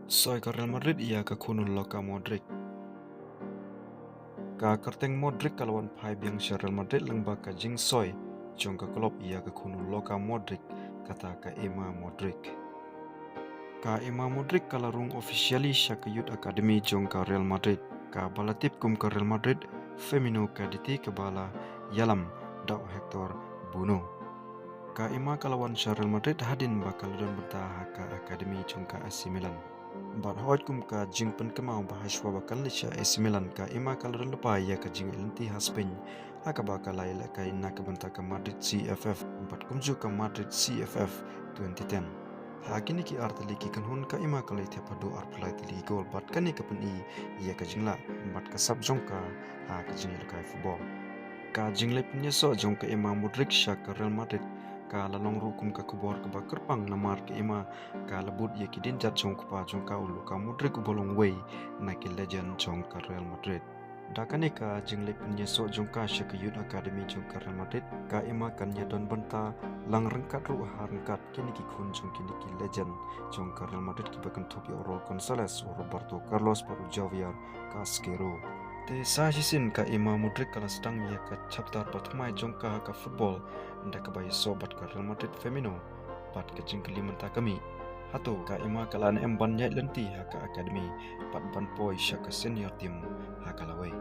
Soy ka Real Madrid ia ka kunun Luka Modric. Ka kerteng Modric kalawan pai biang sya Real Madrid lengba ka jing soy. Jong ka klub ia ka kunun Luka Modric kata ka Emma Modric. Ka Emma Modric kalarung officially sya ka Youth Academy jong ka Real Madrid. Ka balatip kum ka Real Madrid Femino ka diti ke bala Yalam dau Hector Buno. Ka Emma kalawan sya Real Madrid hadin bakal don bertah ka Akademi jong ka AC Milan. Bat hoit kum ka jing pen kemau bahaswa bakal nisha AC Milan ka Emma kalaran lepa ya ka jing elenti Spain haka bakal laila ka ina ka benta ka Madrid CFF bat kumju ka Madrid CFF 2010. Hakini ki artali ki kan hun ka Emma kalai tiapa do arpulai tali gol bat kani ka pen iya ka jingla bat ka sab jong ka ka jing kai football. Ka jing le punya so jong ka Emma Modric sya ka Real Madrid ka lalong rukum ka kubor ka bakar pang namar ka Emma ka labut ye kidin jat jong ka jong ka ulu ka Modric bolong way na ki legend jong ka Real Madrid. Dakane ka jing le punya so jong ka sya ka Youth Academy jong ka Real Madrid ka Emma kan ya don benta lang rengkat ru rengkat kini ki kun jong kini ki legend jong ka Real Madrid ki bakan topi Raul Gonzalez Roberto Carlos baru Javier Casquero. Te sahisin ka Emma Modric kala sedang ia ka chapter pertama jong ka football nda ka bayi sobat ka Real Madrid Femino pat ka jing kelimenta kami hato ka Emma kala emban nyai lenti ha ka akademi pat ban poi sya ka senior tim ha kala wei.